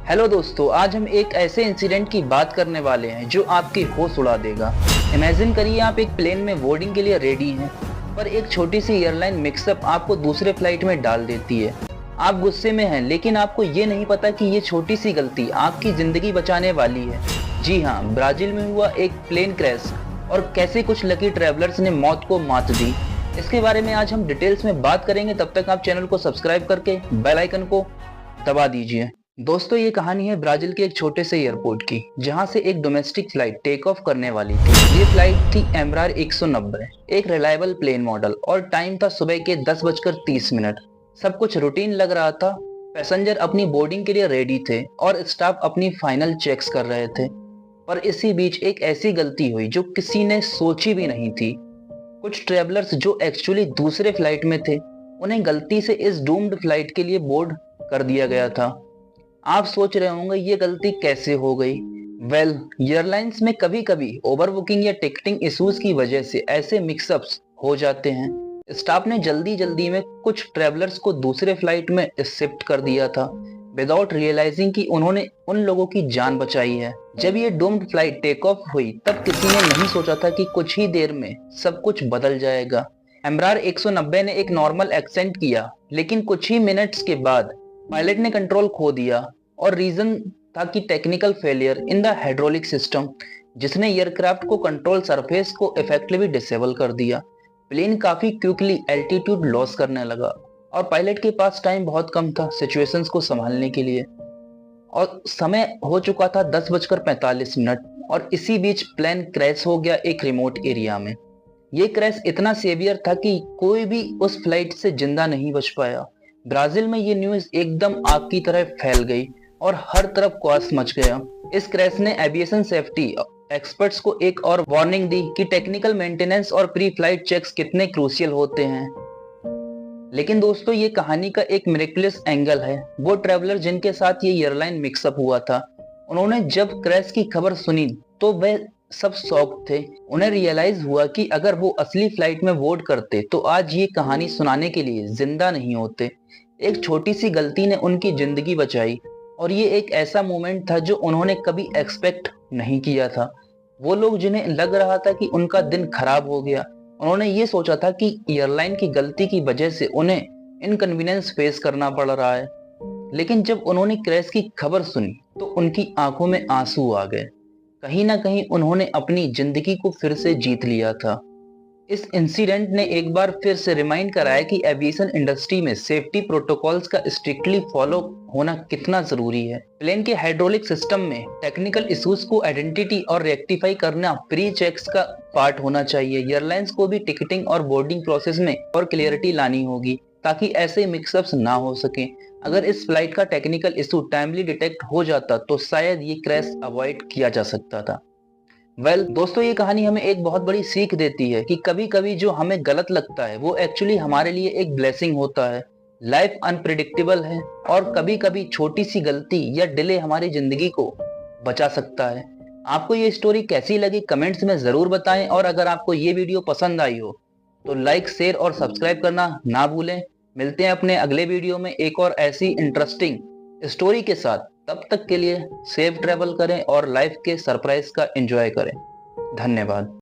Hello दोस्तों, आज हम एक ऐसे इंसिडेंट की बात करने वाले हैं जो आपकी होश उड़ा देगा। इमेजिन करिए आप एक प्लेन में बोर्डिंग के लिए रेडी हैं, पर एक छोटी सी एयरलाइन मिक्सअप आपको दूसरे फ्लाइट में डाल देती है। आप गुस्से में हैं, लेकिन आपको ये नहीं पता कि ये छोटी सी गलती आपकी जिंदगी बचाने वाली है। जी हाँ, ब्राजील में हुआ एक प्लेन क्रैश और कैसे कुछ लकी ट्रैवलर्स ने मौत को मात दी, इसके बारे में आज हम डिटेल्स में बात करेंगे। तब तक आप चैनल को सब्सक्राइब करके बेल आइकन को दबा दीजिए। दोस्तों, ये कहानी है ब्राजील के एक छोटे से एयरपोर्ट की, जहां से एक डोमेस्टिक फ्लाइट टेक ऑफ करने वाली थी। ये फ्लाइट थी एम्ब्रार 190, एक रिलायबल प्लेन मॉडल, और टाइम था सुबह के 10:30। सब कुछ रूटीन लग रहा था। पैसेंजर अपनी बोर्डिंग के लिए रेडी थे और स्टाफ अपनी फाइनल चेक्स कर रहे थे। पर इसी बीच एक ऐसी गलती हुई जो किसी ने सोची भी नहीं थी। कुछ ट्रेवलर्स जो एक्चुअली दूसरे फ्लाइट में थे, उन्हें गलती से इस डूम्ड फ्लाइट के लिए बोर्ड कर दिया गया था। आप सोच रहे होंगे ये गलती कैसे हो गई। एयरलाइंस में कभी कभी ओवरबुकिंग या टिकटिंग इश्यूज की वजह से ऐसे मिक्सअप्स हो जाते हैं। स्टाफ ने जल्दी जल्दी में कुछ ट्रेवलर्स को दूसरे फ्लाइट में शिफ्ट कर दिया था, विदाउट रियलाइजिंग कि उन्होंने उन लोगों की जान बचाई है। जब ये डूम्ड फ्लाइट टेक ऑफ हुई, तब किसी ने नहीं सोचा था कि कुछ ही देर में सब कुछ बदल जाएगा। एम्ब्रार 190 ने एक नॉर्मल एक्सेंट किया, लेकिन कुछ ही मिनट्स के बाद पायलट ने कंट्रोल खो दिया, और रीजन था कि technical failure in the hydraulic system, जिसने एयरक्राफ्ट को कंट्रोल सरफेस को इफेक्टिवली डिसेबल कर दिया। प्लेन काफी क्विकली एल्टीट्यूड लॉस करने लगा और पायलट के पास टाइम बहुत कम था सिचुएशंस को संभालने के लिए। और समय हो चुका था 10:45, और इसी बीच प्लेन क्रैश हो गया एक रिमोट एरिया में। ये क्रैश इतना सेवियर था कि कोई भी उस फ्लाइट से जिंदा नहीं बच पाया। ब्राजील में ये न्यूज एकदम आग की तरह फैल गई और हर तरफ कॉस मच गया। इस क्रैश ने एविएशन सेफ्टी एक्सपर्ट्स को एक और वार्निंग दी कि टेक्निकल मेंटेनेंस और प्री फ्लाइट चेक्स कितने क्रूशियल होते हैं। लेकिन दोस्तों, ये कहानी का एक मिरेकलस एंगल है। वो ट्रैवलर जिनके साथ ये एयरलाइन मिक्सअप हुआ था, उन्होंने जब क्रैश की खबर सुनी तो वे सब शॉक थे। उन्हें रियलाइज हुआ कि अगर वो असली फ्लाइट में बोर्ड करते तो आज ये कहानी सुनाने के लिए जिंदा नहीं होते। एक छोटी सी गलती ने उनकी जिंदगी बचाई, और ये एक ऐसा मोमेंट था जो उन्होंने कभी एक्सपेक्ट नहीं किया था। वो लोग जिन्हें लग रहा था कि उनका दिन खराब हो गया, उन्होंने ये सोचा था कि एयरलाइन की गलती की वजह से उन्हें इनकन्वीनियंस फेस करना पड़ रहा है। लेकिन जब उन्होंने क्रैश की खबर सुनी तो उनकी आंखों में आंसू आ गए। कहीं ना कहीं उन्होंने अपनी जिंदगी को फिर से जीत लिया था। इस इंसिडेंट ने एक बार फिर से रिमाइंड कराया कि एविएशन इंडस्ट्री में सेफ्टी प्रोटोकॉल्स का स्ट्रिक्टली फॉलो होना कितना जरूरी है। प्लेन के हाइड्रोलिक सिस्टम में टेक्निकल इश्यूज को आइडेंटिटी और रेक्टिफाई करना प्री चेक्स का पार्ट होना चाहिए। एयरलाइंस को भी टिकटिंग और बोर्डिंग प्रोसेस में और क्लियरिटी लानी होगी, ताकि ऐसे मिक्सअप्स ना हो सके। अगर इस फ्लाइट का टेक्निकल इशू टाइमली डिटेक्ट हो जाता तो शायद ये क्रैश अवॉइड किया जा सकता था। दोस्तों, ये कहानी हमें एक बहुत बड़ी सीख देती है कि कभी कभी जो हमें गलत लगता है वो एक्चुअली हमारे लिए एक ब्लेसिंग होता है। लाइफ अनप्रिडिक्टेबल है, और कभी कभी छोटी सी गलती या डिले हमारी जिंदगी को बचा सकता है। आपको ये स्टोरी कैसी लगी कमेंट्स में जरूर बताएं, और अगर आपको ये वीडियो पसंद आई हो तो लाइक, शेयर और सब्सक्राइब करना ना भूलें। मिलते हैं अपने अगले वीडियो में एक और ऐसी इंटरेस्टिंग स्टोरी के साथ। तब तक के लिए सेफ ट्रैवल करें और लाइफ के सरप्राइज का एंजॉय करें। धन्यवाद।